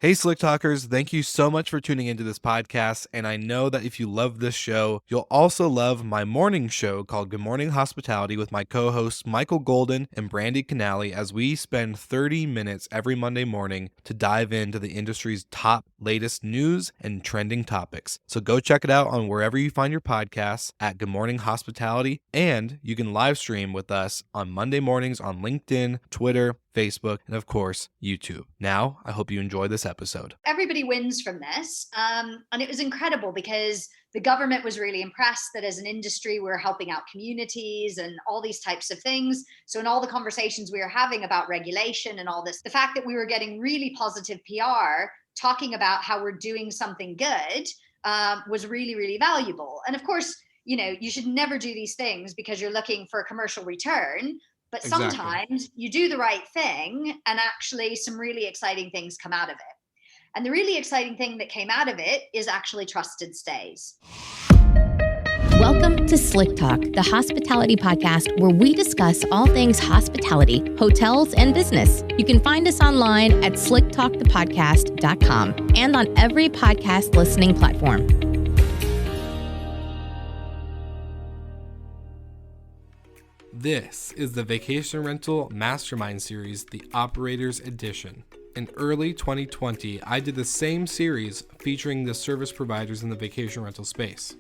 Hey, Slick Talkers, thank you so much for tuning into this podcast. And I know that if you love this show, you'll also love my morning show called Good Morning Hospitality with my co hosts Michael Golden and Brandy Canali, as we spend 30 minutes every Monday morning to dive into the industry's top latest news and trending topics. So go check it out on wherever you find your podcasts at Good Morning Hospitality. And you can live stream with us on Monday mornings on LinkedIn, Twitter, Facebook, and of course, YouTube. Now, I hope you enjoy this episode. Everybody wins from this. And it was incredible because the government was really impressed that as an industry, we're helping out communities and all these types of things. So in all the conversations we were having about regulation and all this, the fact that we were getting really positive PR talking about how we're doing something good was really, really valuable. And of course, you should never do these things because you're looking for a commercial return. But sometimes you do the right thing and actually some really exciting things come out of it. And the really exciting thing that came out of it is actually trusted stays. Welcome to Slick Talk, the hospitality podcast where we discuss all things hospitality, hotels, and business. You can find us online at slicktalkthepodcast.com and on every podcast listening platform. This is the Vacation Rental Mastermind series, the Operators Edition. In early 2020, I did the same series featuring the service providers in the vacation rental space.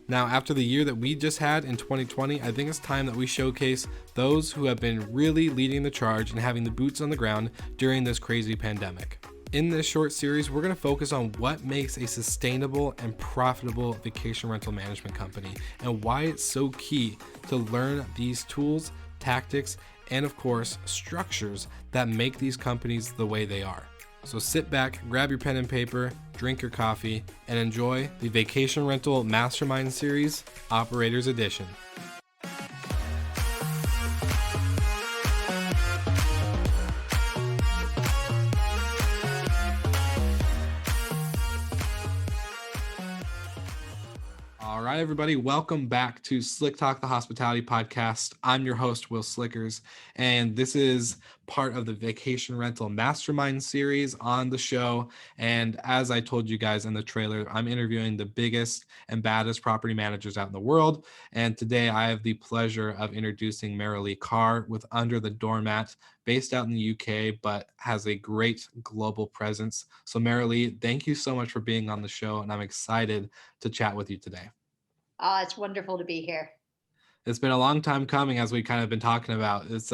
Now, after the year that we just had in 2020, I think it's time that we showcase those who have been really leading the charge and having the boots on the ground during this crazy pandemic. In this short series, we're going to focus on what makes a sustainable and profitable vacation rental management company and why it's so key to learn these tools, tactics, and of course, structures that make these companies the way they are. So sit back, grab your pen and paper, drink your coffee, and enjoy the Vacation Rental Mastermind Series, Operators Edition. All right, everybody, welcome back to Slick Talk, the Hospitality Podcast. I'm your host, Will Slickers, and this is part of the Vacation Rental Mastermind series on the show. And as I told you guys in the trailer, I'm interviewing the biggest and baddest property managers out in the world. And today I have the pleasure of introducing Marilee Carr with UnderTheDoormat, based out in the UK, but has a great global presence. So Marilee, thank you so much for being on the show, and I'm excited to chat with you today. It's wonderful to be here. It's been a long time coming, as we kind of been talking about. It's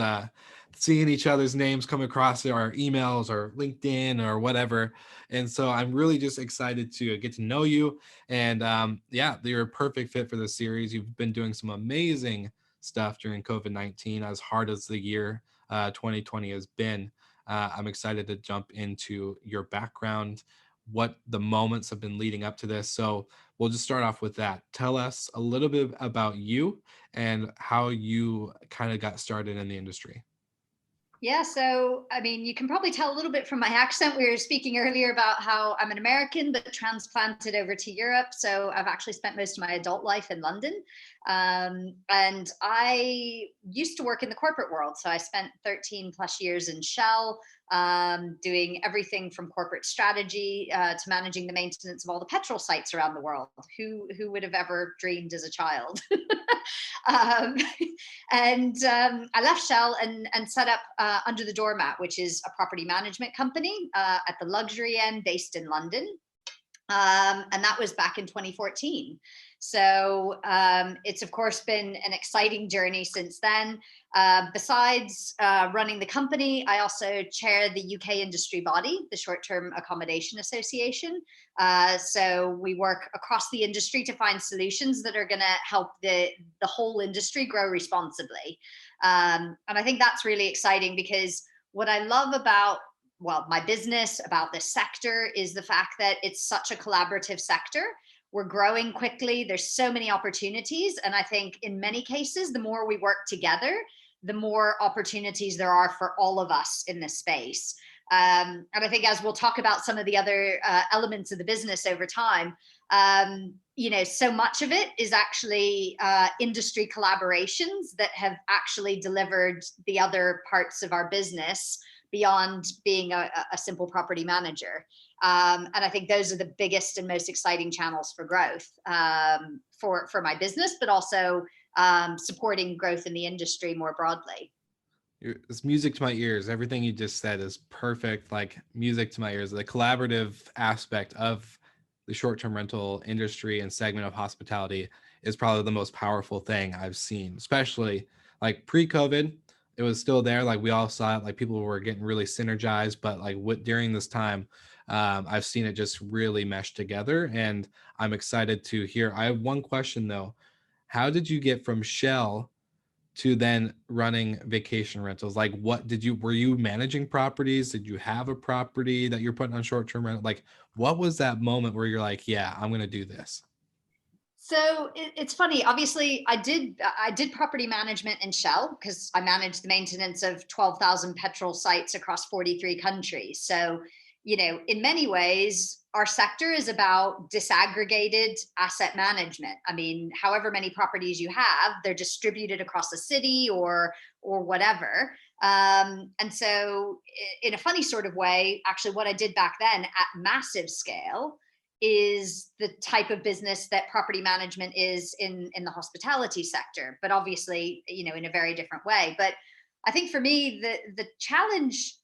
seeing each other's names come across our emails or LinkedIn or whatever. And so I'm really just excited to get to know you. And you're a perfect fit for this series. You've been doing some amazing stuff during COVID-19, as hard as the year 2020 has been. I'm excited to jump into your background, what the moments have been leading up to this. So we'll just start off with that. Tell us a little bit about you and how you kind of got started in the industry. Yeah, so I mean, you can probably tell a little bit from my accent. We were speaking earlier about how I'm an American, but transplanted over to Europe. So I've actually spent most of my adult life in London. And I used to work in the corporate world. So I spent 13 plus years in Shell, doing everything from corporate strategy to managing the maintenance of all the petrol sites around the world. Who would have ever dreamed as a child? I left Shell and set up UnderTheDoormat, which is a property management company at the luxury end based in London. And that was back in 2014. So it's, of course, been an exciting journey since then. Besides running the company, I also chair the UK industry body, the Short-Term Accommodation Association. So we work across the industry to find solutions that are going to help the whole industry grow responsibly. And I think that's really exciting because what I love about my business, about this sector, is the fact that it's such a collaborative sector. We're growing quickly. There's so many opportunities. And I think in many cases, the more we work together, the more opportunities there are for all of us in this space. And I think as we'll talk about some of the other elements of the business over time, so much of it is actually industry collaborations that have actually delivered the other parts of our business beyond being a simple property manager. And I think those are the biggest and most exciting channels for growth, for my business, but also supporting growth in the industry more broadly. It's music to my ears. Everything you just said is perfect, like music to my ears. The collaborative aspect of the short-term rental industry and segment of hospitality is probably the most powerful thing I've seen, especially like pre-COVID. It was still there. Like we all saw it, like people were getting really synergized, but like during this time, I've seen it just really mesh together. And I'm excited to hear. I have one question though. How did you get from Shell to then running vacation rentals? Like were you managing properties? Did you have a property that you're putting on short-term rental? Like what was that moment where you're like, yeah, I'm going to do this? So it's funny. Obviously, I did property management in Shell because I managed the maintenance of 12,000 petrol sites across 43 countries. So, in many ways, our sector is about disaggregated asset management. I mean, however many properties you have, they're distributed across a city or whatever. And so, in a funny sort of way, actually, what I did back then at massive scale is the type of business that property management is in the hospitality sector, but obviously, in a very different way. But I think for me, the challenge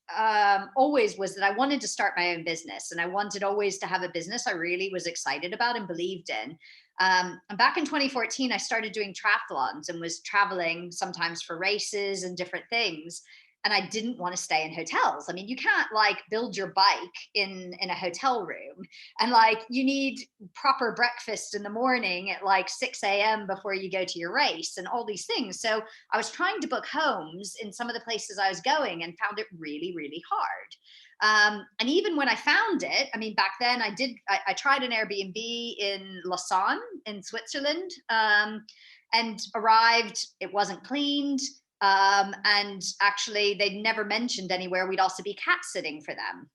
always was that I wanted to start my own business, and I wanted always to have a business I really was excited about and believed in. And back in 2014, I started doing triathlons and was traveling sometimes for races and different things. And I didn't want to stay in hotels. I mean, you can't like build your bike in a hotel room, and like you need proper breakfast in the morning at like 6 a.m. before you go to your race and all these things. So I was trying to book homes in some of the places I was going and found it really, really hard. And even when I found it, I mean, back then I tried an Airbnb in Lausanne in Switzerland, and arrived, it wasn't cleaned. And actually, they'd never mentioned anywhere we'd also be cat sitting for them.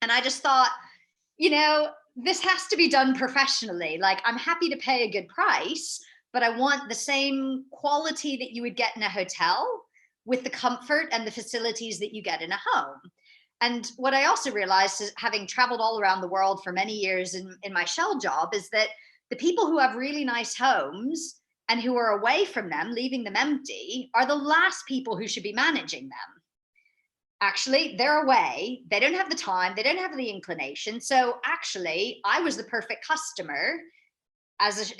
And I just thought, this has to be done professionally. Like, I'm happy to pay a good price, but I want the same quality that you would get in a hotel with the comfort and the facilities that you get in a home. And what I also realized is, having traveled all around the world for many years in my Shell job, is that the people who have really nice homes and who are away from them, leaving them empty, are the last people who should be managing them. Actually, they're away. They don't have the time. They don't have the inclination. So actually, I was the perfect customer as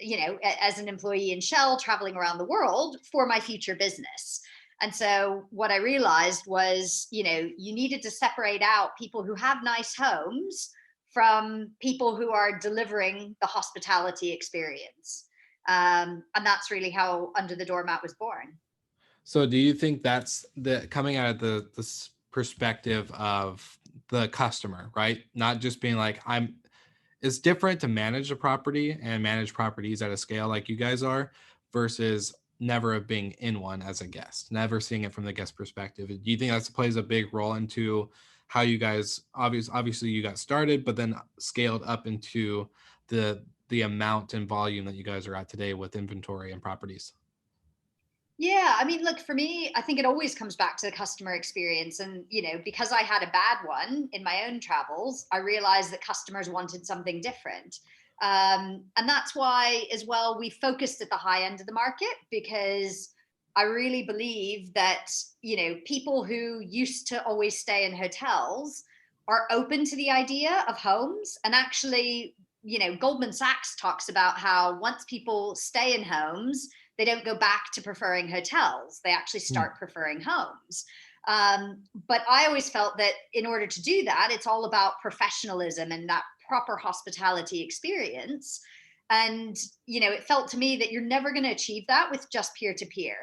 an employee in Shell traveling around the world for my future business. And so what I realized was, you needed to separate out people who have nice homes from people who are delivering the hospitality experience. And that's really how Under the Doormat was born. So do you think that's coming out of the perspective of the customer, right? Not just being like, it's different to manage a property and manage properties at a scale like you guys are versus never being in one as a guest, never seeing it from the guest perspective. Do you think that plays a big role into how you guys, obviously you got started, but then scaled up into the amount and volume that you guys are at today with inventory and properties? Yeah, I mean, look, for me, I think it always comes back to the customer experience. And, because I had a bad one in my own travels, I realized that customers wanted something different. And that's why, as well, we focused at the high end of the market, because I really believe that, people who used to always stay in hotels are open to the idea of homes. And actually, Goldman Sachs talks about how once people stay in homes, they don't go back to preferring hotels. They actually start preferring homes. But I always felt that in order to do that, it's all about professionalism and that proper hospitality experience. And, it felt to me that you're never going to achieve that with just peer-to-peer.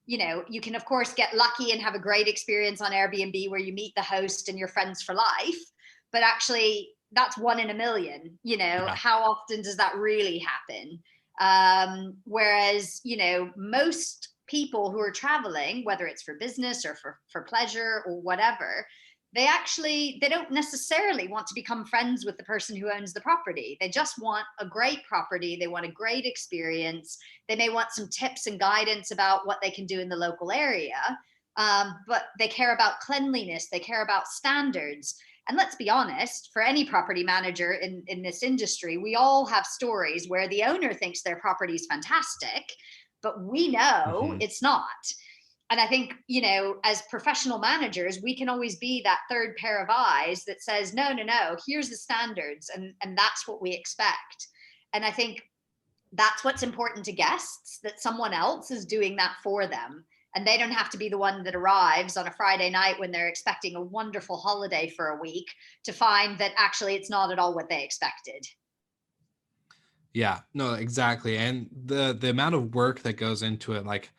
You can, of course, get lucky and have a great experience on Airbnb where you meet the host and you're friends for life. But actually, that's one in a million. Yeah. How often does that really happen? Whereas, most people who are traveling, whether it's for business or for pleasure or whatever, they don't necessarily want to become friends with the person who owns the property. They just want a great property. They want a great experience. They may want some tips and guidance about what they can do in the local area. But they care about cleanliness. They care about standards. And let's be honest, for any property manager in this industry, we all have stories where the owner thinks their property is fantastic, but we know it's not. And I think, as professional managers, we can always be that third pair of eyes that says, no, here's the standards. And that's what we expect. And I think that's what's important to guests, that someone else is doing that for them. And they don't have to be the one that arrives on a Friday night when they're expecting a wonderful holiday for a week to find that actually it's not at all what they expected. Yeah, no, exactly. And the amount of work that goes into it, like,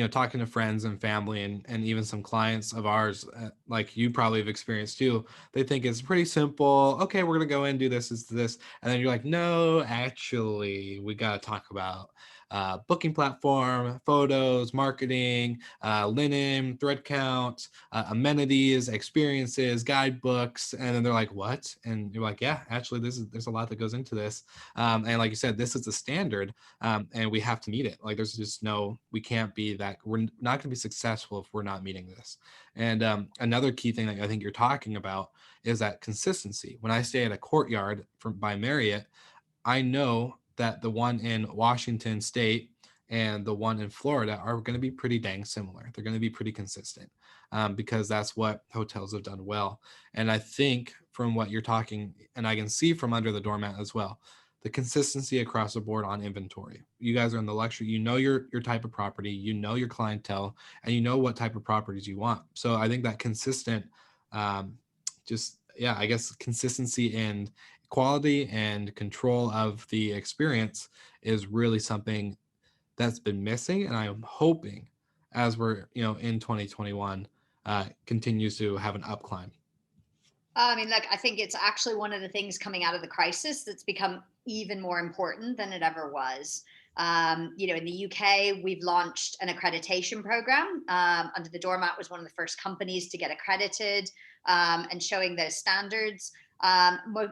talking to friends and family and even some clients of ours, like you probably have experienced too, they think it's pretty simple. Okay, we're going to go in, do this, this. And then you're like, no, actually, we got to talk about booking platform, photos, marketing, linen, thread count, amenities, experiences, guidebooks. And then they're like, what? And you're like, yeah, actually, there's a lot that goes into this. And like you said, this is the standard, and we have to meet it. Like, there's just we can't be that. We're not going to be successful if we're not meeting this. And another key thing that I think you're talking about is that consistency. When I stay at a Courtyard by Marriott, I know that the one in Washington State and the one in Florida are going to be pretty dang similar. They're going to be pretty consistent, because that's what hotels have done well. And I think from what you're talking, and I can see from Under the Doormat as well, the consistency across the board on inventory. You guys are in the luxury, your type of property, your clientele, and you know what type of properties you want. So I think that consistent, I guess consistency and quality and control of the experience is really something that's been missing. And I am hoping, as we're, in 2021, continues to have an up climb. I mean, look, I think it's actually one of the things coming out of the crisis that's become even more important than it ever was. In the UK, we've launched an accreditation program. Under the Doormat was one of the first companies to get accredited, and showing those standards.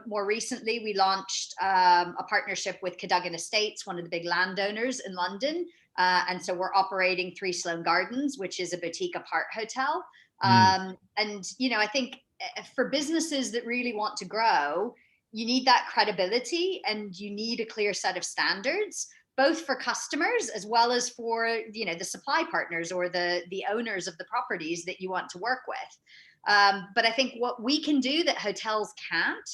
More recently, we launched a partnership with Cadogan Estates, one of the big landowners in London. And so we're operating 3 Sloane Gardens, which is a boutique apart hotel. I think for businesses that really want to grow, you need that credibility and you need a clear set of standards, both for customers as well as for, the supply partners or the owners of the properties that you want to work with. But I think what we can do that hotels can't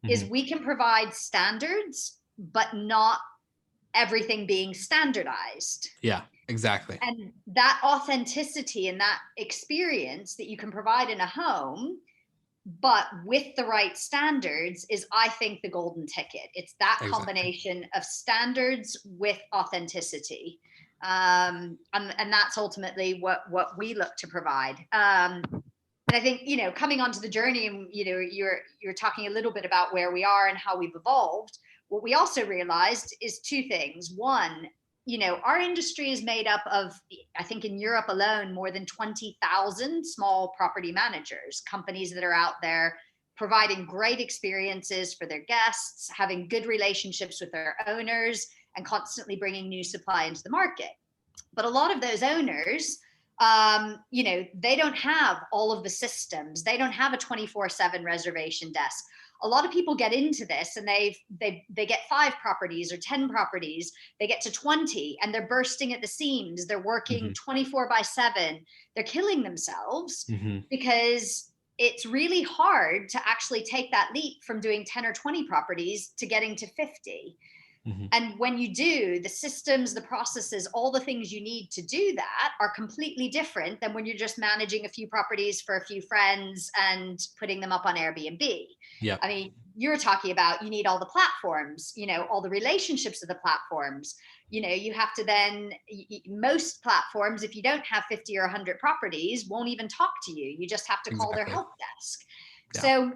is we can provide standards, but not everything being standardized. Yeah, exactly. And that authenticity and that experience that you can provide in a home, but with the right standards, is, I think, the golden ticket. It's that combination of standards with authenticity. And that's ultimately what we look to provide. And I think, coming onto the journey, and, you're talking a little bit about where we are and how we've evolved. What we also realized is 2 things. One, our industry is made up of, I think in Europe alone, more than 20,000 small property managers, companies that are out there providing great experiences for their guests, having good relationships with their owners, and constantly bringing new supply into the market. But a lot of those owners, they don't have all of the systems. They don't have a 24/7 reservation desk. A lot of people get into this and they get 5 properties or 10 properties. They get to 20 and they're bursting at the seams. They're working 24/7. They're killing themselves because it's really hard to actually take that leap from doing 10 or 20 properties to getting to 50. And when you do, the systems, the processes, all the things you need to do that are completely different than when you're just managing a few properties for a few friends and putting them up on Airbnb. Yeah. I mean, you're talking about, you need all the platforms, all the relationships of the platforms. You have to then, most platforms, if you don't have 50 or 100 properties, won't even talk to you. You just have to call their help desk. Yeah. So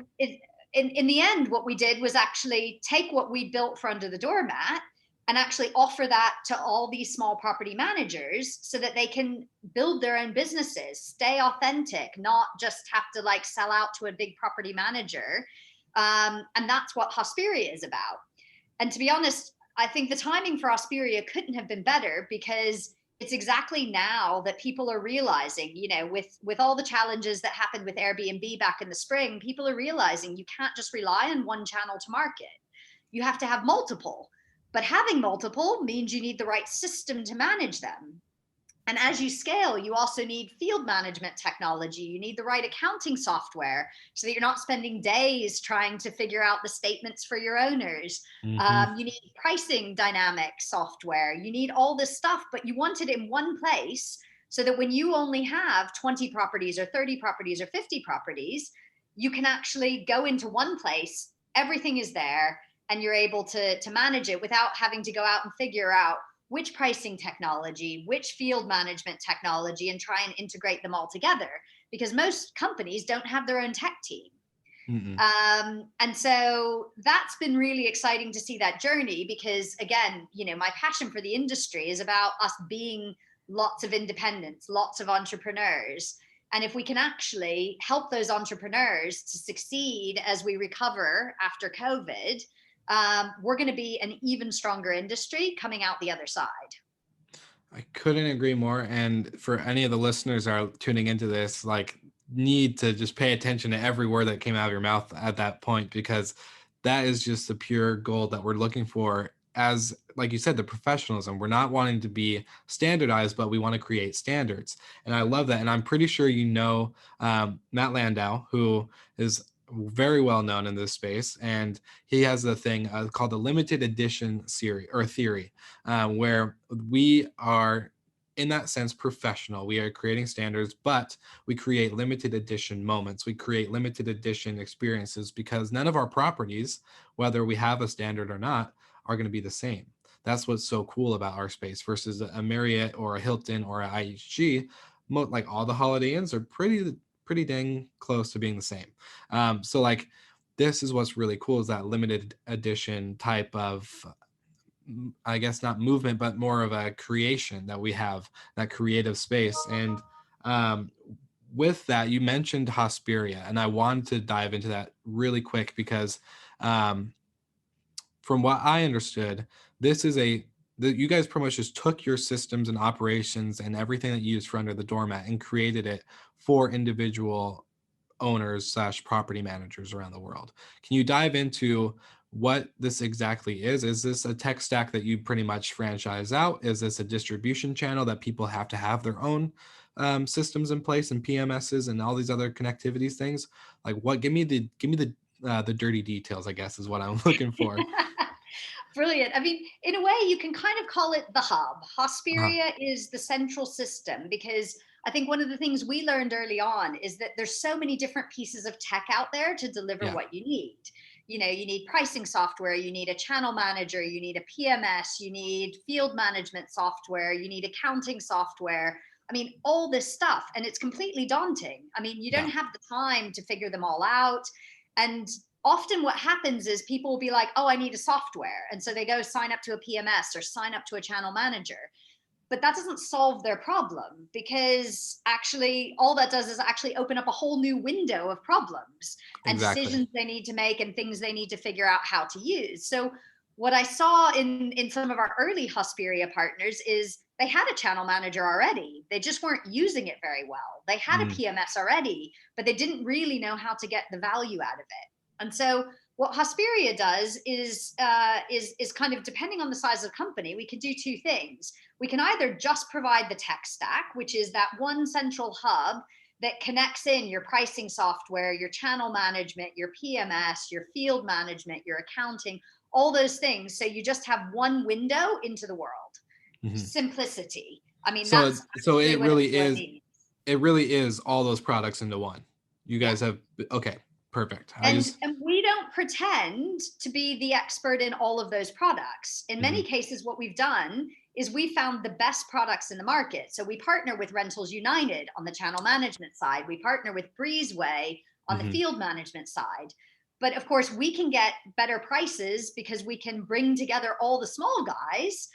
in the end, what we did was actually take what we built for Under the Doormat and actually offer that to all these small property managers so that they can build their own businesses, stay authentic, not just have to sell out to a big property manager. And that's what Hosperia is about. And to be honest, I think the timing for Hosperia couldn't have been better, because It's exactly now that people are realizing, with all the challenges that happened with Airbnb back in the spring, people are realizing you can't just rely on one channel to market. You have to have multiple. But having multiple means you need the right system to manage them. And as you scale, you also need field management technology. You need the right accounting software so that you're not spending days trying to figure out the statements for your owners. Hmm. You need pricing dynamic software. You need all this stuff, but you want it in one place so that when you only have 20 properties or 30 properties or 50 properties, you can actually go into one place, everything is there, and you're able to manage it without having to go out and figure out which pricing technology, which field management technology, and try and integrate them all together, because most companies don't have their own tech team. Mm-mm. And so that's been really exciting to see that journey, because again, my passion for the industry is about us being lots of independents, lots of entrepreneurs. And if we can actually help those entrepreneurs to succeed as we recover after COVID, we're going to be an even stronger industry coming out the other side. I couldn't agree more. And for any of the listeners that are tuning into this, need to just pay attention to every word that came out of your mouth at that point, because that is just the pure gold that we're looking for. As, like you said, the professionalism. We're not wanting to be standardized, but we want to create standards. And I love that. And I'm pretty sure Matt Landau, who is very well known in this space, and he has a thing called the limited edition series or theory, where we are, in that sense, professional. We are creating standards, but we create limited edition moments. We create limited edition experiences, because none of our properties, whether we have a standard or not, are going to be the same. That's what's so cool about our space versus a Marriott or a Hilton or a IHG. Like all the Holiday Inns are pretty dang close to being the same. So this is what's really cool, is that limited edition type of, I guess not movement, but more of a creation that we have, that creative space. And with that, you mentioned Hosperia, and I wanted to dive into that really quick, because from what I understood, this is you guys pretty much just took your systems and operations and everything that you use for Under the Doormat and created it for individual owners / property managers around the world. Can you dive into what this exactly is? Is this a tech stack that you pretty much franchise out? Is this a distribution channel that people have to have their own systems in place and PMSs and all these other connectivities things? Give me the dirty details, I guess, is what I'm looking for. Brilliant. I mean, in a way, you can kind of call it the hub. Uh-huh. Hosperia is the central system, because I think one of the things we learned early on is that there's so many different pieces of tech out there to deliver Yeah. what you need. You need pricing software, you need a channel manager, you need a PMS, you need field management software, you need accounting software. I mean, all this stuff, and it's completely daunting. I mean, you Yeah. don't have the time to figure them all out. And often what happens is people will be like, oh, I need a software. And so they go sign up to a PMS or sign up to a channel manager. But that doesn't solve their problem, because actually all that does is actually open up a whole new window of problems and Exactly. decisions they need to make and things they need to figure out how to use. So what I saw in some of our early Hosperia partners is they had a channel manager already. They just weren't using it very well. They had a PMS already, but they didn't really know how to get the value out of it. And so what Hosperia does is kind of, depending on the size of the company, we can do two things. We can either just provide the tech stack, which is that one central hub that connects in your pricing software, your channel management, your PMS, your field management, your accounting, all those things. So you just have one window into the world. Mm-hmm. Simplicity. I mean, So that's it really is. means. It really is all those products into one. You guys have, okay, perfect. And we don't pretend to be the expert in all of those products. In many cases, what we've done is we found the best products in the market. So we partner with Rentals United on the channel management side. We partner with Breezeway on the field management side. But of course, we can get better prices because we can bring together all the small guys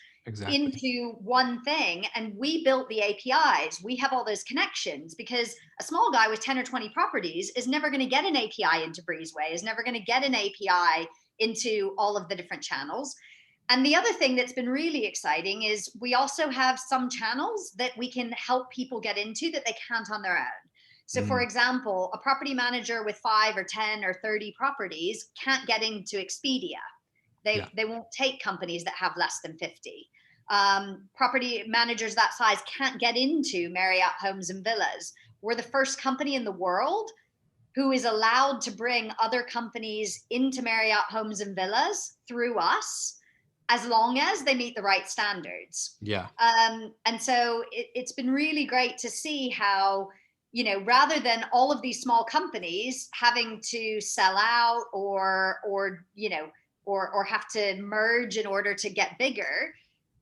into one thing. And we built the APIs. We have all those connections, because a small guy with 10 or 20 properties is never going to get an API into Breezeway, is never going to get an API into all of the different channels. And the other thing that's been really exciting is we also have some channels that we can help people get into that they can't on their own. So, for Mm, example, a property manager with 5 or 10 or 30 properties can't get into Expedia. yeah. They won't take companies that have less than 50. Property managers that size can't get into Marriott Homes and Villas. We're the first company in the world who is allowed to bring other companies into Marriott Homes and Villas through us, as long as they meet the right standards. Yeah. And so it's been really great to see how, rather than all of these small companies having to sell out or have to merge in order to get bigger,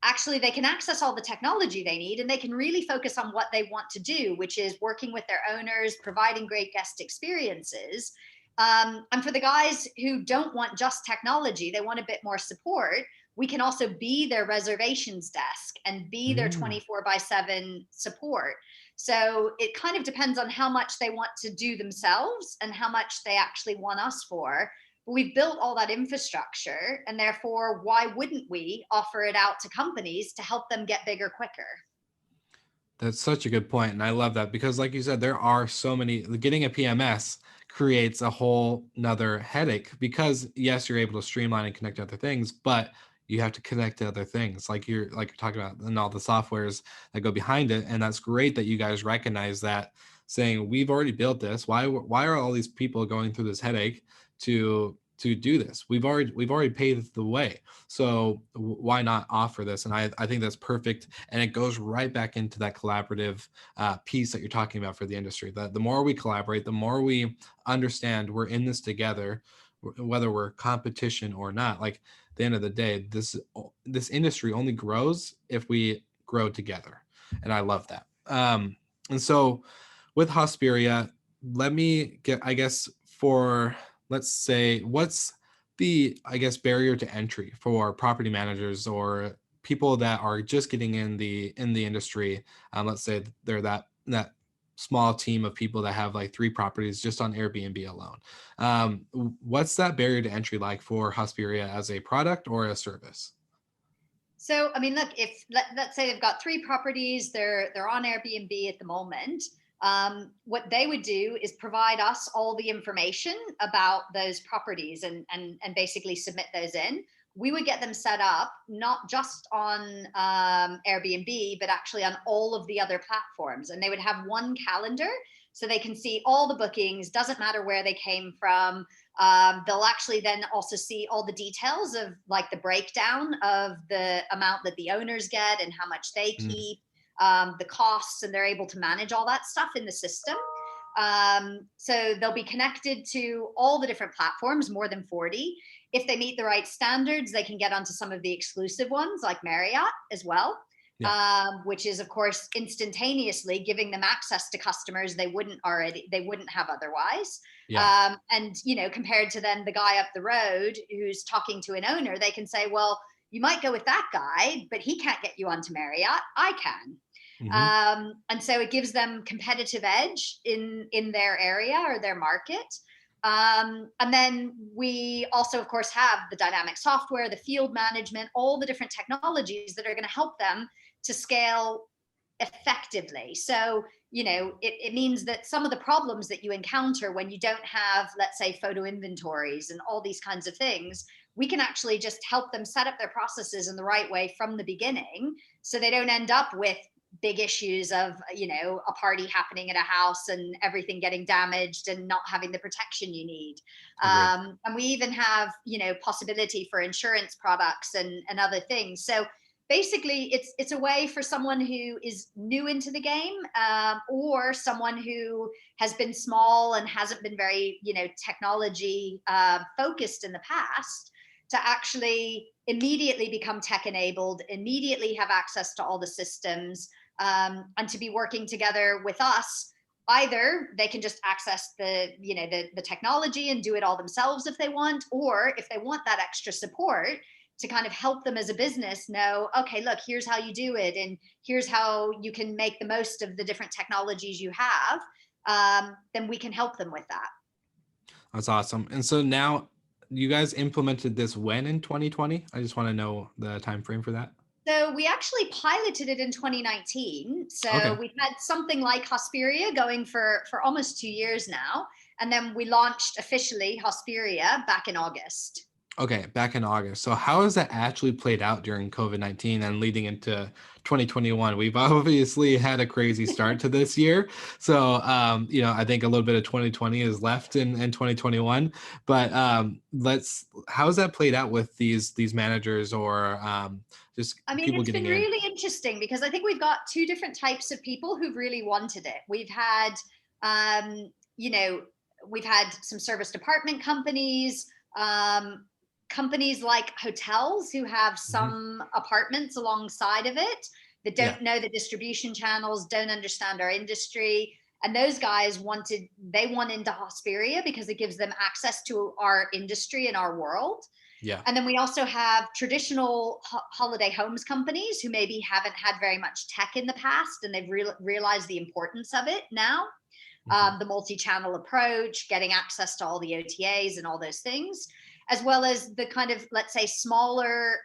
actually they can access all the technology they need and they can really focus on what they want to do, which is working with their owners, providing great guest experiences. And for the guys who don't want just technology, they want a bit more support, we can also be their reservations desk and be their Mm. 24/7 support. So it kind of depends on how much they want to do themselves and how much they actually want us for. But we've built all that infrastructure, and therefore, why wouldn't we offer it out to companies to help them get bigger quicker? That's such a good point, and I love that because, like you said, there are so many. Getting a PMS creates a whole nother headache because yes, you're able to streamline and connect to other things, but you have to connect to other things, like you're talking about, and all the softwares that go behind it. And that's great that you guys recognize that, saying we've already built this. Why are all these people going through this headache to do this? We've already paved the way, so why not offer this? And I think that's perfect, and it goes right back into that collaborative piece that you're talking about for the industry. That the more we collaborate, the more we understand we're in this together, whether we're competition or not. Like at the end of the day, this industry only grows if we grow together, and I love that. And so with Hosperia, let me get, I guess, for, let's say, what's the, I guess, barrier to entry for property managers or people that are just getting in the industry? Let's say they're that small team of people that have like 3 properties just on Airbnb alone. What's that barrier to entry like for Hosperia as a product or a service? So, I mean, look, if let's say they've got 3 properties, they're on Airbnb at the moment. What they would do is provide us all the information about those properties and basically submit those in. We would get them set up not just on Airbnb, but actually on all of the other platforms, and they would have one calendar so they can see all the bookings. Doesn't matter where they came from. They'll actually then also see all the details of like the breakdown of the amount that the owners get and how much they Mm, keep, the costs, and they're able to manage all that stuff in the system. So they'll be connected to all the different platforms, more than 40. If they meet the right standards, they can get onto some of the exclusive ones like Marriott as well, yeah, which is of course instantaneously giving them access to customers they wouldn't have otherwise. yeah, And compared to then the guy up the road who's talking to an owner, they can say, well, you might go with that guy, but he can't get you onto Marriott. I can. hmm, And so it gives them competitive edge in their area or their market. And then we also, of course, have the dynamic software, the field management, all the different technologies that are going to help them to scale effectively. So, it means that some of the problems that you encounter when you don't have, let's say, photo inventories and all these kinds of things, we can actually just help them set up their processes in the right way from the beginning so they don't end up with big issues of a party happening at a house and everything getting damaged and not having the protection you need. agreed. And we even have possibility for insurance products and other things. So basically it's a way for someone who is new into the game, or someone who has been small and hasn't been very technology focused in the past, to actually immediately become tech enabled, immediately have access to all the systems, and to be working together with us. Either they can just access the technology and do it all themselves if they want, or if they want that extra support to kind of help them as a business know, okay, look, here's how you do it, and here's how you can make the most of the different technologies you have, then we can help them with that. That's awesome. And so now, you guys implemented this when in 2020? I just want to know the time frame for that. So we actually piloted it in 2019. So Okay. we've had something like Hosperia going for almost 2 years now. And then we launched officially Hosperia back in August. Okay, back in August. So how has that actually played out during COVID-19 and leading into 2021? We've obviously had a crazy start to this year. So, I think a little bit of 2020 is left in 2021. But how's that played out with these managers or just I mean, people it's been getting in? really interesting because I think we've got two different types of people who really wanted it. We've had, um, you know, we've had some service department companies, companies like hotels who have Mhm. some apartments alongside of it that Yeah, don't know the distribution channels, don't understand our industry. And those guys they want into Hosperia because it gives them access to our industry and our world. yeah. And then we also have traditional holiday homes companies who maybe haven't had very much tech in the past and they've realized the importance of it now. Mhm. The multi-channel approach, getting access to all the OTAs and all those things, as well as the kind of, let's say, smaller,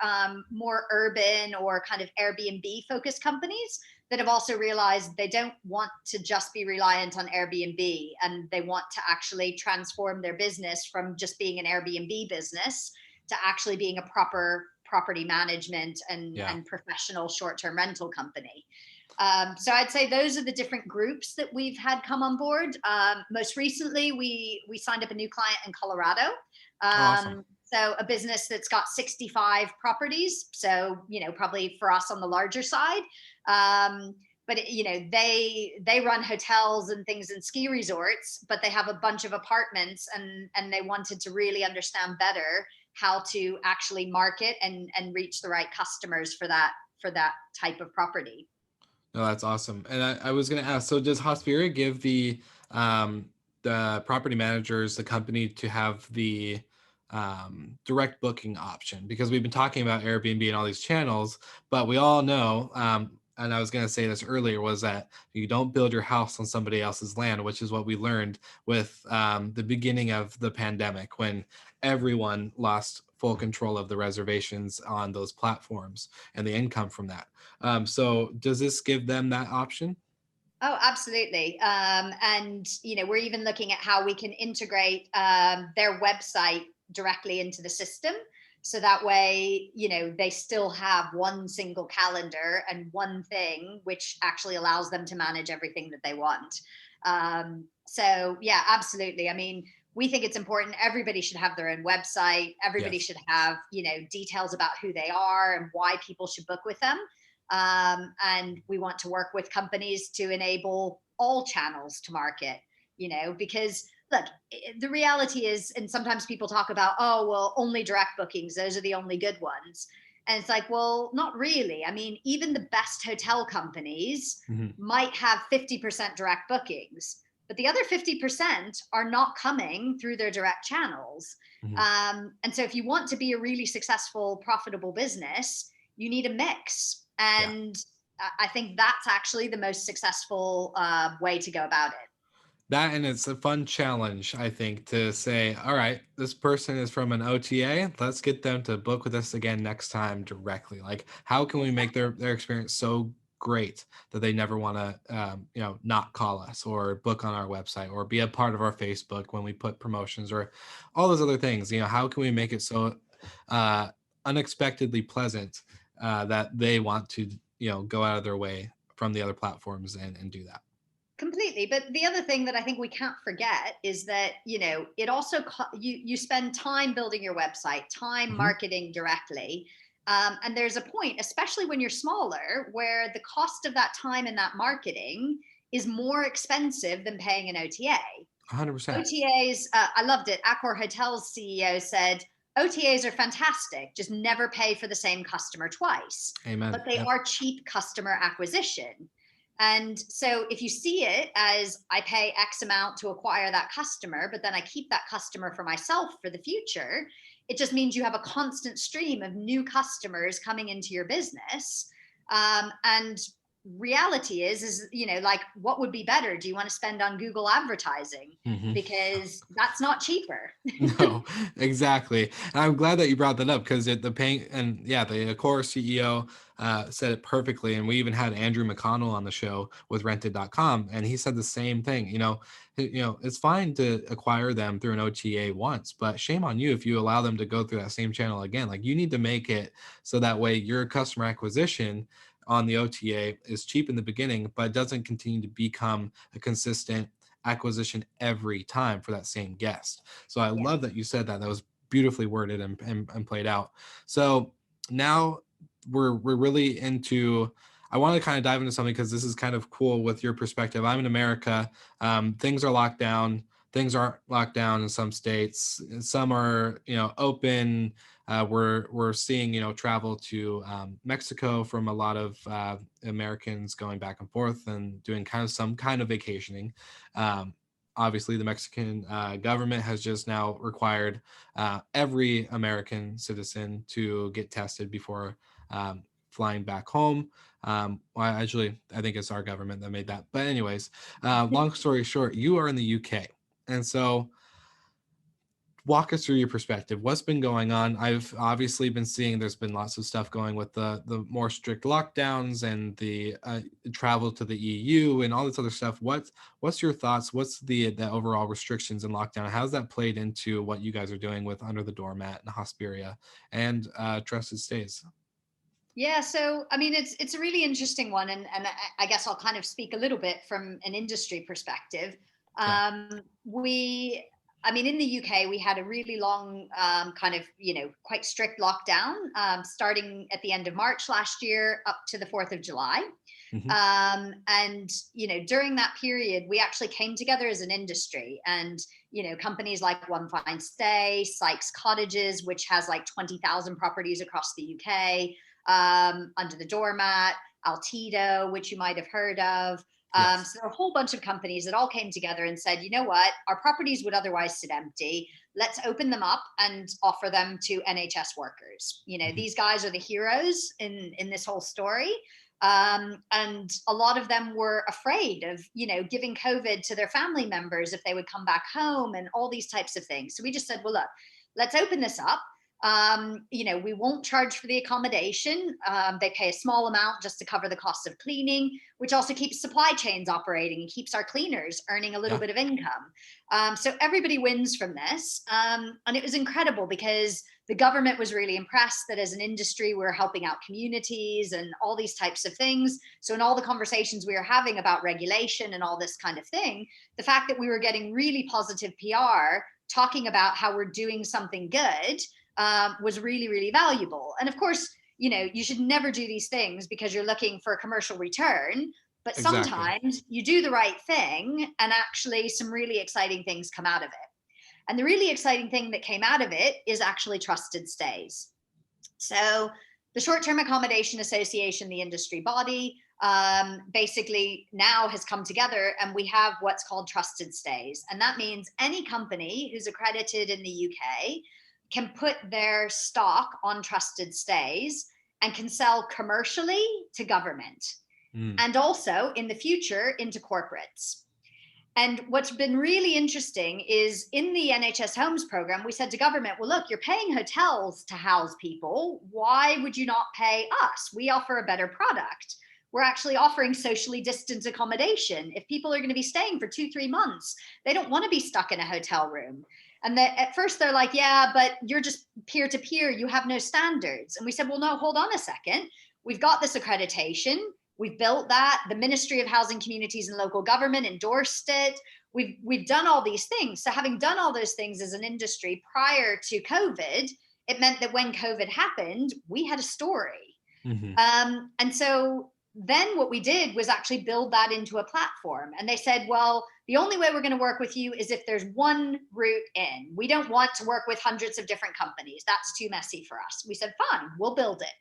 more urban or kind of Airbnb focused companies that have also realized they don't want to just be reliant on Airbnb and they want to actually transform their business from just being an Airbnb business to actually being a proper property management Yeah. and professional short-term rental company. So I'd say those are the different groups that we've had come on board. Most recently, we signed up a new client in Colorado. Oh, awesome. So a business that's got 65 properties. So probably for us on the larger side. But they run hotels and things in ski resorts, but they have a bunch of apartments, and they wanted to really understand better how to actually market and reach the right customers for that type of property. No, that's awesome. And I was going to ask, so does Hospira give the property managers, the company to have the direct booking option? Because we've been talking about Airbnb and all these channels, but we all know, and I was going to say this earlier, was that you don't build your house on somebody else's land, which is what we learned with the beginning of the pandemic when everyone lost full control of the reservations on those platforms and the income from that. So does this give them that option? Oh, absolutely. And we're even looking at how we can integrate their website directly into the system. So that way, they still have one single calendar and one thing, which actually allows them to manage everything that they want. So yeah, absolutely. I mean, we think it's important. Everybody should have their own website. Everybody Yes. should have, details about who they are and why people should book with them. And we want to work with companies to enable all channels to market, because look, the reality is, and sometimes people talk about, oh, well, only direct bookings, those are the only good ones. And it's like, well, not really. I mean, even the best hotel companies Mhm. might have 50% direct bookings, but the other 50% are not coming through their direct channels. Mhm. And so if you want to be a really successful, profitable business, you need a mix. Yeah. And I think that's actually the most successful way to go about it. That, and it's a fun challenge, I think, to say, all right, this person is from an OTA. Let's get them to book with us again next time directly. Like, how can we make their experience so great that they never want to, not call us or book on our website or be a part of our Facebook when we put promotions or all those other things? How can we make it so uh, unexpectedly pleasant that they want to, go out of their way from the other platforms and do that? Completely. But the other thing that I think we can't forget is that, it also, you spend time building your website, time Hmm. marketing directly. And there's a point, especially when you're smaller, where the cost of that time and that marketing is more expensive than paying an OTA. 100%. OTAs, I loved it. Accor Hotels CEO said, OTAs are fantastic, just never pay for the same customer twice. Amen. But they Yep. are cheap customer acquisition. And so if you see it as I pay X amount to acquire that customer, but then I keep that customer for myself for the future, it just means you have a constant stream of new customers coming into your business. And reality is, like, what would be better? Do you want to spend on Google advertising? Mhm. Because that's not cheaper. No, exactly. And I'm glad that you brought that up because the paying and yeah, the Accor CEO said it perfectly. And we even had Andrew McConnell on the show with rented.com, and he said the same thing. It's fine to acquire them through an OTA once, but shame on you if you allow them to go through that same channel again. Like, you need to make it so that way your customer acquisition on the OTA is cheap in the beginning, but doesn't continue to become a consistent acquisition every time for that same guest. So I Yeah. love that you said that. That was beautifully worded and played out. So now we're really into, I want to kind of dive into something because this is kind of cool with your perspective. I'm in America. Things are locked down. Things aren't locked down in some states. Some are, open. We're seeing, travel to Mexico from a lot of Americans going back and forth and doing some kind of vacationing. Obviously, the Mexican government has just now required every American citizen to get tested before flying back home. I think it's our government that made that. But anyways, long story short, you are in the UK. And so walk us through your perspective. What's been going on? I've obviously been seeing there's been lots of stuff going with the more strict lockdowns and the travel to the EU and all this other stuff. What's your thoughts? What's the overall restrictions and lockdown? How's that played into what you guys are doing with Under the Doormat and Hosperia and Trusted Stays? Yeah, so I mean, it's a really interesting one, and I guess I'll kind of speak a little bit from an industry perspective. Yeah. I mean, in the UK, we had a really long, kind of, quite strict lockdown, starting at the end of March last year up to the 4th of July. Mm-hmm. And, during that period, we actually came together as an industry, and, companies like One Fine Stay, Sykes Cottages, which has like 20,000 properties across the UK, Under the Doormat, Altido, which you might have heard of. Yes. So there are a whole bunch of companies that all came together and said, you know what, our properties would otherwise sit empty. Let's open them up and offer them to NHS workers. Mm-hmm. These guys are the heroes in this whole story. And a lot of them were afraid of, giving COVID to their family members if they would come back home and all these types of things. So we just said, well, look, let's open this up. We won't charge for the accommodation. They pay a small amount just to cover the cost of cleaning, which also keeps supply chains operating and keeps our cleaners earning a little bit of income. So everybody wins from this. And it was incredible because the government was really impressed that as an industry, we're helping out communities and all these types of things. So in all the conversations we were having about regulation and all this kind of thing, the fact that we were getting really positive PR talking about how we're doing something good was really, really valuable. And of course, you should never do these things because you're looking for a commercial return, but sometimes you do the right thing and actually some really exciting things come out of it. And the really exciting thing that came out of it is actually Trusted Stays. So the Short-Term Accommodation Association, the industry body, basically now has come together, and we have what's called Trusted Stays. And that means any company who's accredited in the UK can put their stock on Trusted Stays and can sell commercially to government, and also in the future into corporates. And what's been really interesting is in the NHS Homes program, we said to government, well, look, you're paying hotels to house people. Why would you not pay us? We offer a better product. We're actually offering socially distanced accommodation. If people are going to be staying for 2-3 months, they don't want to be stuck in a hotel room. And at first they're like, yeah, but you're just peer to peer. You have no standards. And we said, well, no, hold on a second. We've got this accreditation. We've built that. The Ministry of Housing, Communities and Local Government endorsed it. We've done all these things. So having done all those things as an industry prior to COVID, it meant that when COVID happened, we had a story. Mm-hmm. And so then what we did was actually build that into a platform. And they said, well, the only way we're going to work with you is if there's one route in. We don't want to work with hundreds of different companies. That's too messy for us. We said, fine, we'll build it.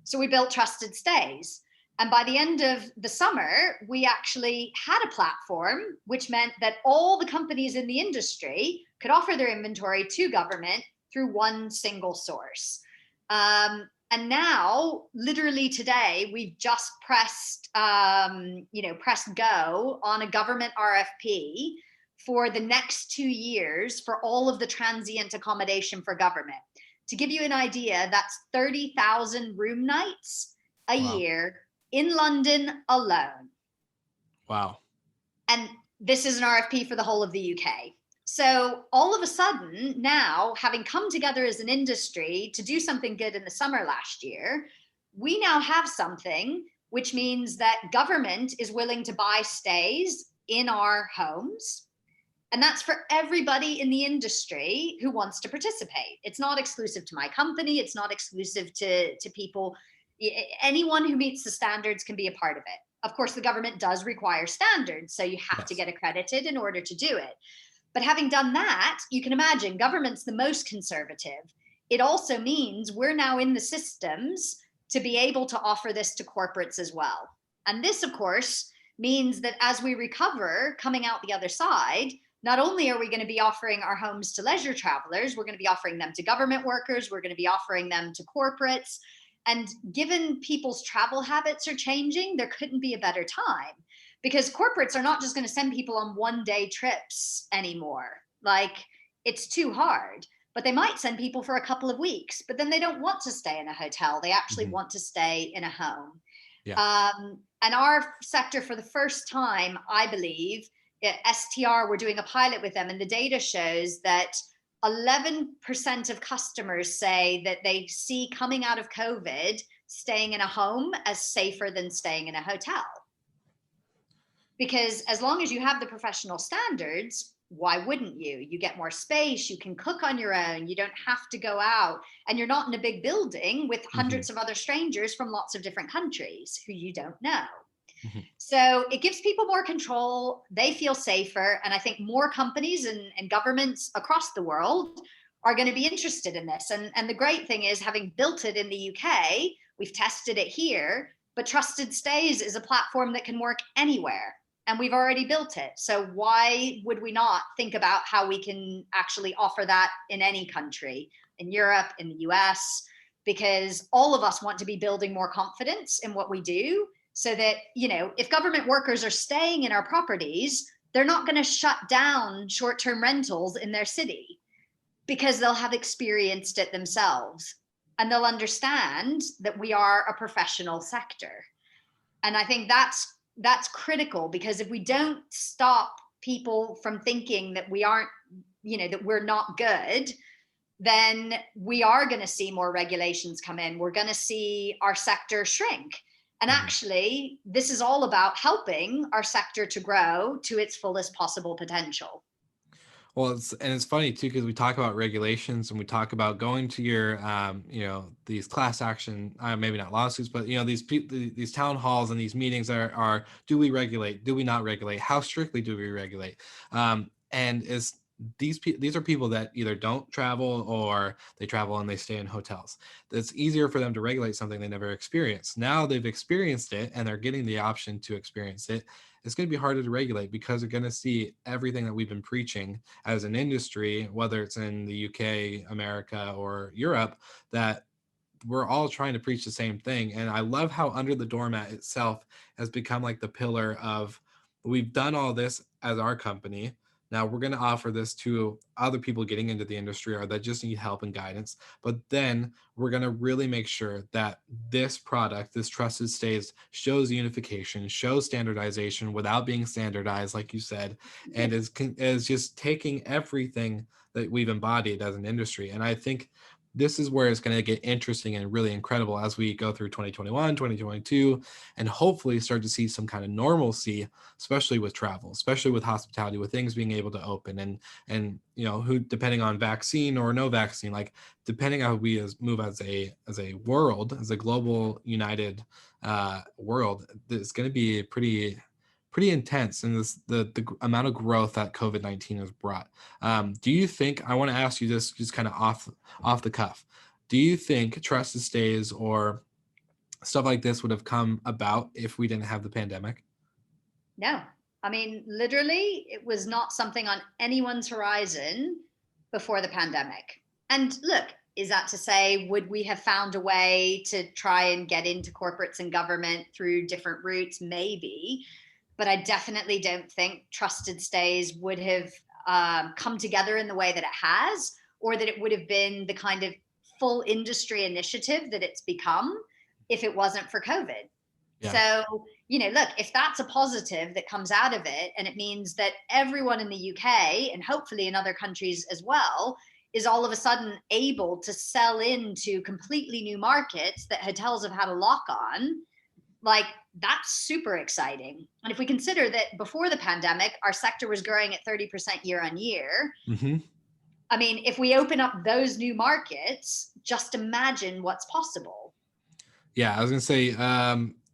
So we built Trusted Stays. And by the end of the summer, we actually had a platform, which meant that all the companies in the industry could offer their inventory to government through one single source. And And now, literally today, we've just pressed go on a government RFP for the next 2 years for all of the transient accommodation for government. To give you an idea, that's 30,000 room nights a year in London alone. Wow. And this is an RFP for the whole of the UK. So all of a sudden now, having come together as an industry to do something good in the summer last year, we now have something which means that government is willing to buy stays in our homes. And that's for everybody in the industry who wants to participate. It's not exclusive to my company. It's not exclusive to people. Anyone who meets the standards can be a part of it. Of course, the government does require standards, so you have to get accredited in order to do it. But having done that, you can imagine government's the most conservative. It also means we're now in the systems to be able to offer this to corporates as well. And this, of course, means that as we recover, coming out the other side, not only are we going to be offering our homes to leisure travelers, we're going to be offering them to government workers, we're going to be offering them to corporates. And given people's travel habits are changing, there couldn't be a better time. Because corporates are not just going to send people on one-day trips anymore. Like, it's too hard. But they might send people for a couple of weeks, but then they don't want to stay in a hotel. They actually want to stay in a home. Yeah. And our sector, for the first time, I believe, STR, we're doing a pilot with them, and the data shows that 11% of customers say that they see coming out of COVID, staying in a home as safer than staying in a hotel. Because as long as you have the professional standards, why wouldn't you? You get more space, you can cook on your own, you don't have to go out, and you're not in a big building with hundreds of other strangers from lots of different countries who you don't know. So it gives people more control, they feel safer, and I think more companies and governments across the world are going to be interested in this. And the great thing is, having built it in the UK, we've tested it here, but Trusted Stays is a platform that can work anywhere. And we've already built it. So why would we not think about how we can actually offer that in any country, in Europe, in the US? Because all of us want to be building more confidence in what we do, so that, you know, if government workers are staying in our properties, they're not going to shut down short-term rentals in their city, because they'll have experienced it themselves and they'll understand that we are a professional sector. And I think that's critical, because if we don't stop people from thinking that we aren't, you know, that we're not good, then we are going to see more regulations come in. We're going to see our sector shrink. And actually, this is all about helping our sector to grow to its fullest possible potential. Well, it's funny too, because we talk about regulations and we talk about going to your, these class action, maybe not lawsuits, but these town halls and these meetings are do we regulate? Do we not regulate? How strictly do we regulate? These are people that either don't travel or they travel and they stay in hotels. It's easier for them to regulate something they never experienced. Now they've experienced it and they're getting the option to experience it. It's going to be harder to regulate, because they're going to see everything that we've been preaching as an industry, whether it's in the UK, America, or Europe, that we're all trying to preach the same thing. And I love how Under the Doormat itself has become like the pillar of, we've done all this as our company. Now we're going to offer this to other people getting into the industry or that just need help and guidance. But then we're going to really make sure that this product, this Trusted Stays, shows unification, shows standardization without being standardized, like you said, and is just taking everything that we've embodied as an industry. And I think this is where it's going to get interesting and really incredible as we go through 2021, 2022, and hopefully start to see some kind of normalcy, especially with travel, especially with hospitality, with things being able to open and who, depending on vaccine or no vaccine, like depending on how we move as a world, as a global united world, it's going to be pretty intense in the amount of growth that COVID-19 has brought. Do you think, I want to ask you this just kind of off the cuff, do you think Trusted Stays or stuff like this would have come about if we didn't have the pandemic? No. I mean, literally, it was not something on anyone's horizon before the pandemic. And look, Is that to say, would we have found a way to try and get into corporates and government through different routes? Maybe. But I definitely don't think trusted stays would have come together in the way that it has, or that it would have been the kind of full industry initiative that it's become if it wasn't for COVID. Yeah. So, look, if that's a positive that comes out of it, and it means that everyone in the UK and hopefully in other countries as well is all of a sudden able to sell into completely new markets that hotels have had a lock on, like, that's super exciting. And if we consider that before the pandemic, our sector was growing at 30% year on year, I mean, if we open up those new markets, just imagine what's possible. Yeah, I was gonna say,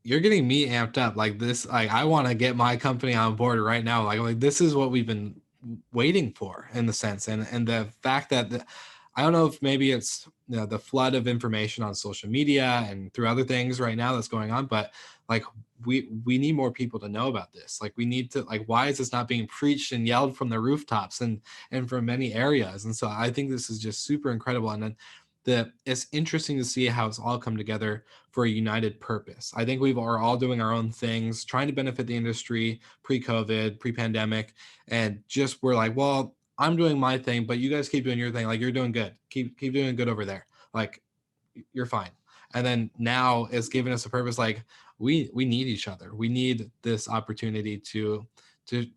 you're getting me amped up. Like this, like I want to get my company on board right now. Like this is what we've been waiting for in the sense, and the fact that I don't know if maybe it's the flood of information on social media and through other things right now that's going on, but like we need more people to know about this. Like we need to, like, why is this not being preached and yelled from the rooftops and from many areas? And so I think this is just super incredible. And then it's interesting to see how it's all come together for a united purpose. I think are all doing our own things, trying to benefit the industry pre-COVID, pre-pandemic, and just we're like, well, I'm doing my thing, but you guys keep doing your thing. Like you're doing good. Keep doing good over there. Like you're fine. And then now it's giving us a purpose. Like we need each other. We need this opportunity to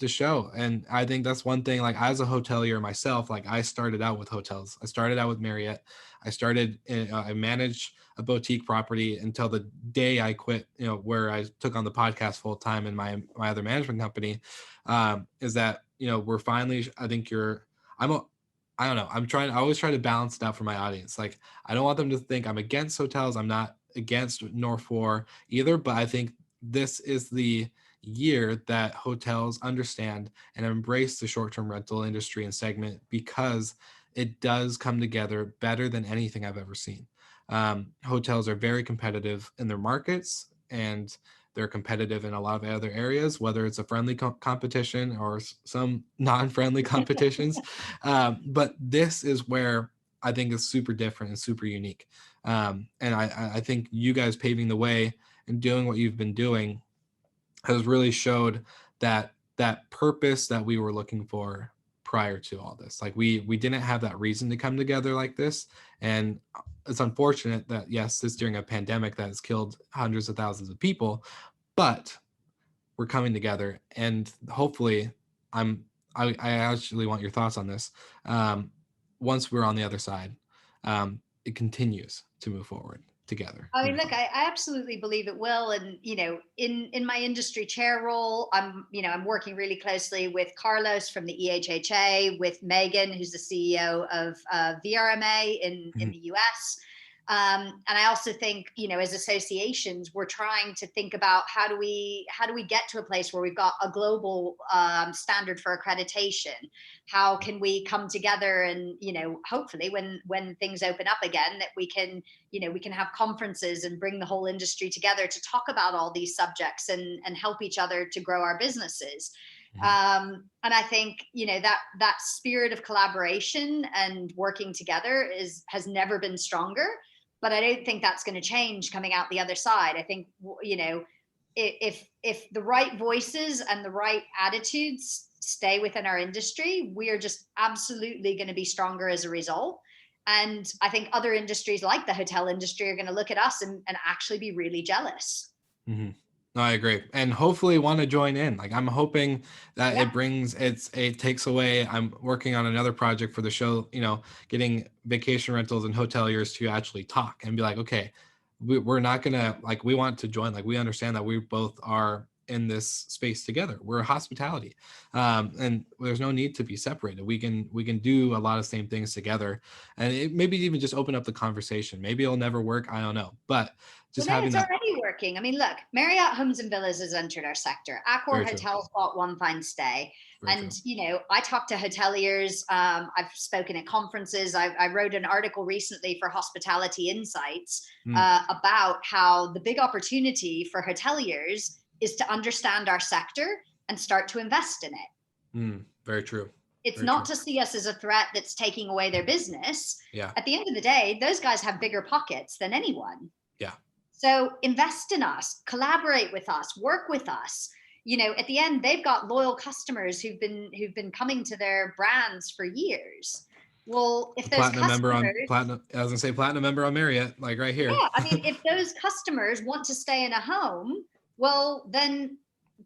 show. And I think that's one thing, like as a hotelier myself, like I started out with hotels. I started out with Marriott. I managed a boutique property until the day I quit, where I took on the podcast full time in my other management company. Is that, we're finally, I don't know. I always try to balance it out for my audience. Like, I don't want them to think I'm against hotels. I'm not against nor for either, but I think this is the year that hotels understand and embrace the short-term rental industry and segment, because it does come together better than anything I've ever seen. Hotels are very competitive in their markets, and they're competitive in a lot of other areas, whether it's a friendly competition or some non-friendly competitions. But this is where I think is super different and super unique. And I think you guys paving the way and doing what you've been doing has really showed that purpose that we were looking for prior to all this. Like we didn't have that reason to come together like this. And it's unfortunate that, yes, this during a pandemic that has killed hundreds of thousands of people, but we're coming together. And hopefully I actually want your thoughts on this. Once we're on the other side, it continues to move forward together. I mean, look, I absolutely believe it will. And, in my industry chair role, I'm working really closely with Carlos from the EHHA, with Megan, who's the CEO of VRMA in the US. And I also think, as associations, we're trying to think about how do we get to a place where we've got a global standard for accreditation? How can we come together and, hopefully when things open up again, that we can have conferences and bring the whole industry together to talk about all these subjects and help each other to grow our businesses. And I think, that spirit of collaboration and working together has never been stronger. But I don't think that's going to change coming out the other side. I think, if the right voices and the right attitudes stay within our industry, we are just absolutely going to be stronger as a result. And I think other industries like the hotel industry are going to look at us and actually be really jealous. Mm-hmm. No, I agree. And hopefully want to join in. Like I'm hoping that it takes away. I'm working on another project for the show, getting vacation rentals and hoteliers to actually talk and be like, okay, we're not going to, like, we want to join. Like we understand that we both are in this space together. We're hospitality. And there's no need to be separated. We can do a lot of same things together, and it maybe even just open up the conversation. Maybe it'll never work. I don't know, but just having it's that. already working. I mean, look, Marriott Homes and Villas has entered our sector. Accor Hotels bought One Fine Stay. Very true. I talk to hoteliers. I've spoken at conferences. I wrote an article recently for Hospitality Insights about how the big opportunity for hoteliers is to understand our sector and start to invest in it. Very true. It's Very not true. to see us as a threat that's taking away their business. Yeah. At the end of the day, those guys have bigger pockets than anyone. Yeah. So invest in us, collaborate with us, work with us. At the end, they've got loyal customers who've been coming to their brands for years. Well, if A those platinum member on customers, platinum. I was gonna say platinum member on Marriott, like right here. yeah, I mean, if those customers want to stay in a home, well, then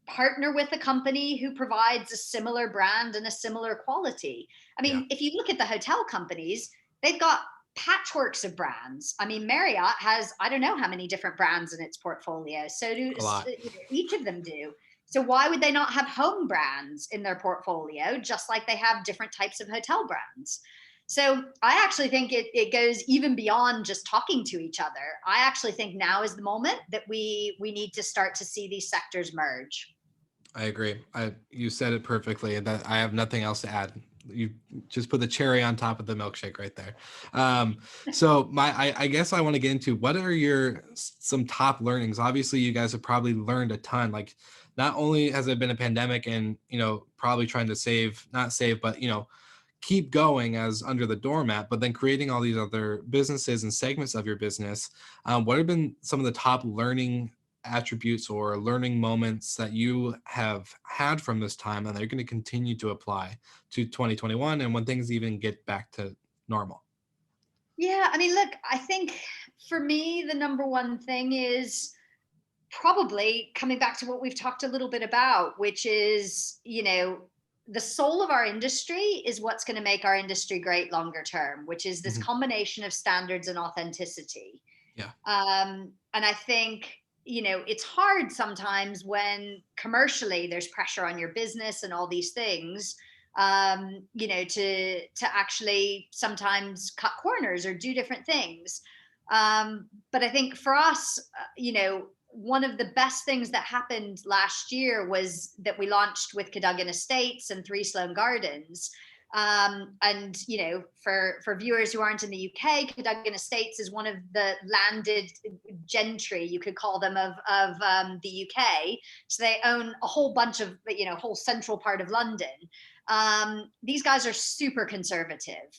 partner with a company who provides a similar brand and a similar quality. I Yeah. mean, if you look at the hotel companies, they've got patchworks of brands. I mean, Marriott has, I don't know how many different brands in its portfolio. So do A lot. each of them do. So why would they not have home brands in their portfolio, just like they have different types of hotel brands? So I actually think it goes even beyond just talking to each other. I actually think now is the moment that we need to start to see these sectors merge. I agree. You said it perfectly, and that I have nothing else to add. You just put the cherry on top of the milkshake right there. So I guess I want to get into what are some top learnings. Obviously, you guys have probably learned a ton. Like, not only has it been a pandemic, and probably trying to not save, but keep going as Under the Doormat, but then creating all these other businesses and segments of your business. What have been some of the top learning attributes or learning moments that you have had from this time and they're going to continue to apply to 2021 and when things even get back to normal? Yeah, I mean, look, I think for me, the number one thing is probably coming back to what we've talked a little bit about, which is, the soul of our industry is what's going to make our industry great longer term, which is this Mhm. combination of standards and authenticity. Yeah. And I think, it's hard sometimes when commercially there's pressure on your business and all these things, to actually sometimes cut corners or do different things. But I think for us, one of the best things that happened last year was that we launched with Cadogan Estates and 3 Sloane Gardens. And for viewers who aren't in the UK, Cadogan Estates is one of the landed gentry, you could call them, of the UK. So they own a whole bunch of, whole central part of London. These guys are super conservative.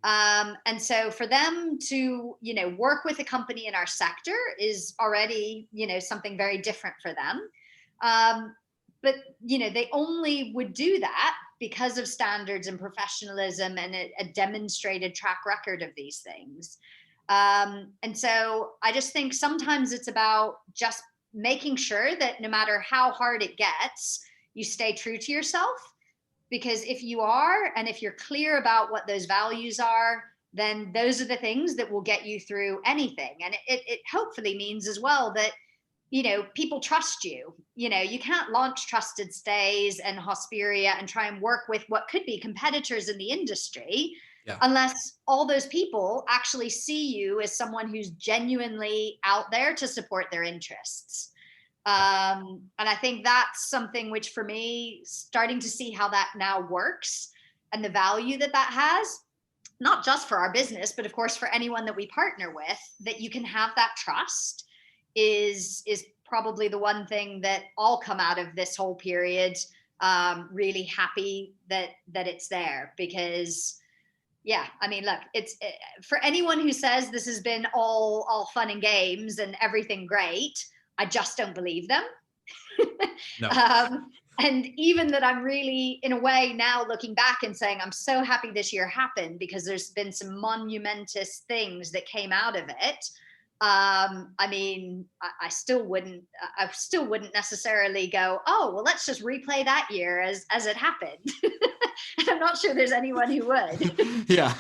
And so for them to, work with a company in our sector is already, something very different for them. But, they only would do that because of standards and professionalism and a demonstrated track record of these things. And so I just think sometimes it's about just making sure that no matter how hard it gets, you stay true to yourself. Because if you are, and if you're clear about what those values are, then those are the things that will get you through anything. And it hopefully means as well that, people trust you. You can't launch Trusted Stays and Hosperia and try and work with what could be competitors in the industry, Yeah. unless all those people actually see you as someone who's genuinely out there to support their interests. And I think that's something which, for me, starting to see how that now works and the value that has, not just for our business, but of course for anyone that we partner with, that you can have that trust is probably the one thing that I'll come out of this whole period really happy that it's there. Because yeah, I mean, look, it's for anyone who says this has been all fun and games and everything great, I just don't believe them. No. And even that, I'm really, in a way, now looking back and saying, I'm so happy this year happened because there's been some monumentous things that came out of it. I mean, I still wouldn't necessarily go, oh, well, let's just replay that year as it happened. And I'm not sure there's anyone who would. Yeah.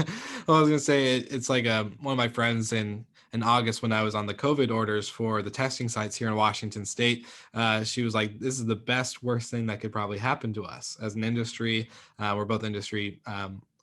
Well, I was gonna say it's like one of my friends in August when I was on the COVID orders for the testing sites here in Washington State. She was like, "This is the worst thing that could probably happen to us as an industry. We're both industry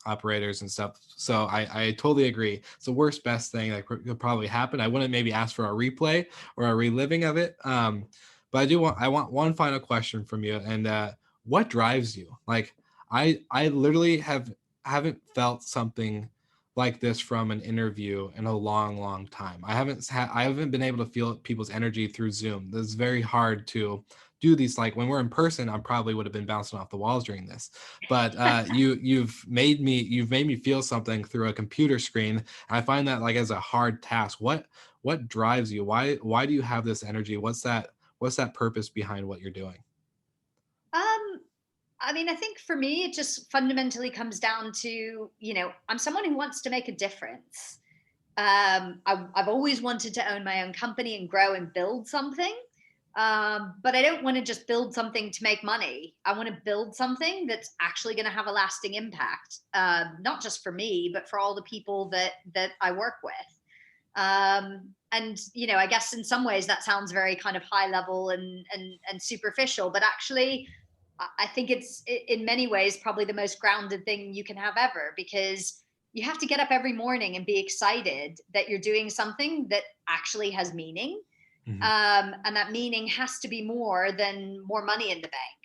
operators and stuff." So I totally agree. It's the best thing that could probably happen. I wouldn't maybe ask for a replay or a reliving of it. But I want one final question from you. And what drives you? Like, I literally haven't felt something like this from an interview in a long time. I haven't been able to feel people's energy through Zoom. It's very hard to do these. Like when we're in person, I probably would have been bouncing off the walls during this, but you've made me feel something through a computer screen. I find that like as a hard task. What drives you? Why do you have this energy? What's that purpose behind what you're doing? I mean, I think for me, it just fundamentally comes down to, I'm someone who wants to make a difference. I've always wanted to own my own company and grow and build something. But I don't want to just build something to make money. I want to build something that's actually going to have a lasting impact, not just for me, but for all the people that I work with. And, I guess in some ways that sounds very kind of high level and superficial, but actually I think it's in many ways probably the most grounded thing you can have ever, because you have to get up every morning and be excited that you're doing something that actually has meaning. Mm-hmm. And that meaning has to be more than more money in the bank.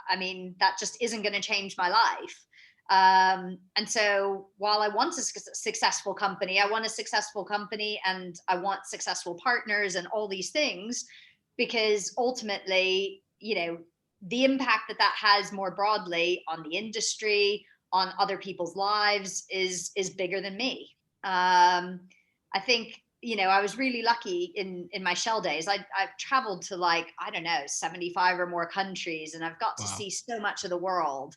I mean, that just isn't going to change my life. And so while I want a successful company, I want a successful company and I want successful partners and all these things, because ultimately, the impact that has more broadly on the industry, on other people's lives is bigger than me. I think, I was really lucky in my Shell days. I've traveled to 75 or more countries, and I've got to see so much of the world.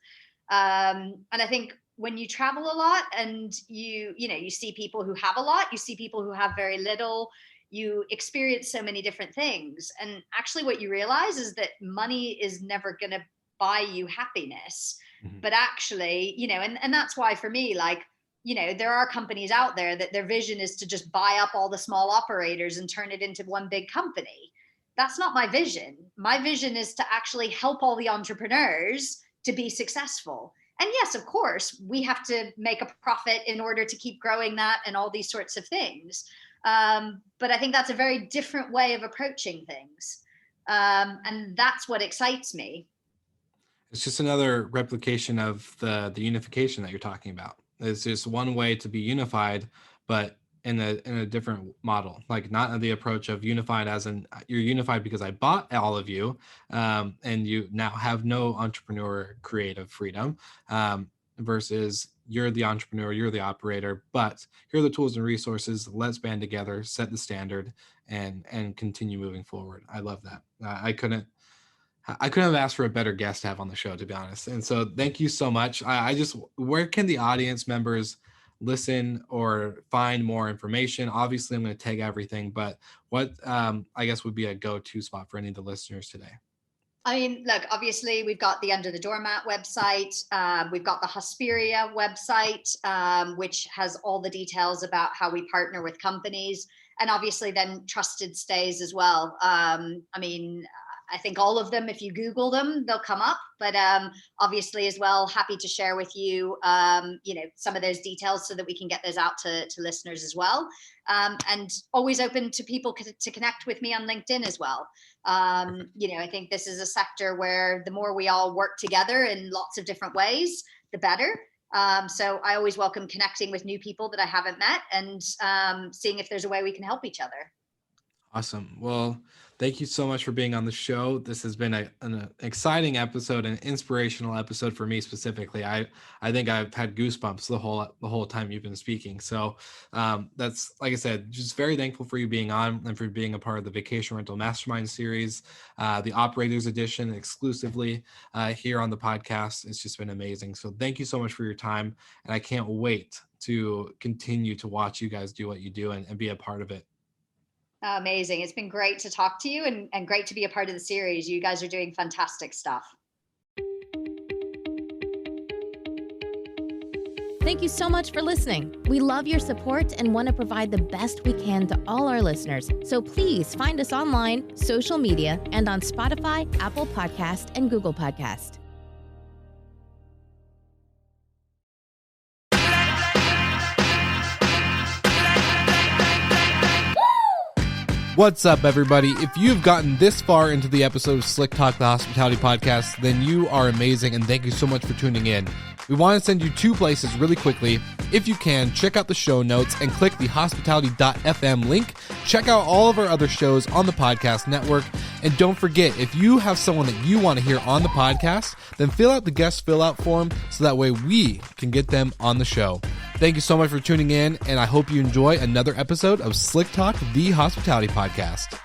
And I think when you travel a lot and you see people who have a lot, you see people who have very little, you experience so many different things. And actually what you realize is that money is never going to buy you happiness. Mm-hmm. But actually, and that's why for me, there are companies out there that their vision is to just buy up all the small operators and turn it into one big company. That's not my vision. My vision is to actually help all the entrepreneurs to be successful. And yes, of course, we have to make a profit in order to keep growing that and all these sorts of things. But I think that's a very different way of approaching things. And that's what excites me. It's just another replication of the unification that you're talking about. It's just one way to be unified, but in a different model, like not the approach of unified as in you're unified because I bought all of you, and you now have no entrepreneur creative freedom, versus you're the entrepreneur, you're the operator, but here are the tools and resources. Let's band together, set the standard, and continue moving forward. I love that. I couldn't have asked for a better guest to have on the show, to be honest. And so thank you so much. Where can the audience members listen or find more information? Obviously, I'm going to tag everything, but what I guess would be a go-to spot for any of the listeners today? I mean, look, obviously we've got the UnderTheDoormat website. We've got the Hosperia website, which has all the details about how we partner with companies, and obviously then Trusted Stays as well. I think all of them, if you Google them, they'll come up, but obviously as well, happy to share with you, some of those details so that we can get those out to listeners as well. And always open to people to connect with me on LinkedIn as well. I think this is a sector where the more we all work together in lots of different ways, the better. So I always welcome connecting with new people that I haven't met and seeing if there's a way we can help each other. Awesome. Well, thank you so much for being on the show. This has been an exciting episode, an inspirational episode for me specifically. I think I've had goosebumps the whole time you've been speaking. So that's, like I said, just very thankful for you being on and for being a part of the Vacation Rental Mastermind series, the Operators Edition exclusively here on the podcast. It's just been amazing. So thank you so much for your time. And I can't wait to continue to watch you guys do what you do and be a part of it. Amazing. It's been great to talk to you and great to be a part of the series. You guys are doing fantastic stuff. Thank you so much for listening. We love your support and want to provide the best we can to all our listeners. So please find us online, social media, and on Spotify, Apple Podcast, and Google Podcast. What's up, everybody? If you've gotten this far into the episode of Slick Talk, the Hospitality Podcast, then you are amazing, and thank you so much for tuning in. We want to send you two places really quickly. If you can, check out the show notes and click the hospitality.fm link. Check out all of our other shows on the podcast network. And don't forget, if you have someone that you want to hear on the podcast, then fill out the guest fill out form so that way we can get them on the show. Thank you so much for tuning in, and I hope you enjoy another episode of Slick Talk, the Hospitality Podcast.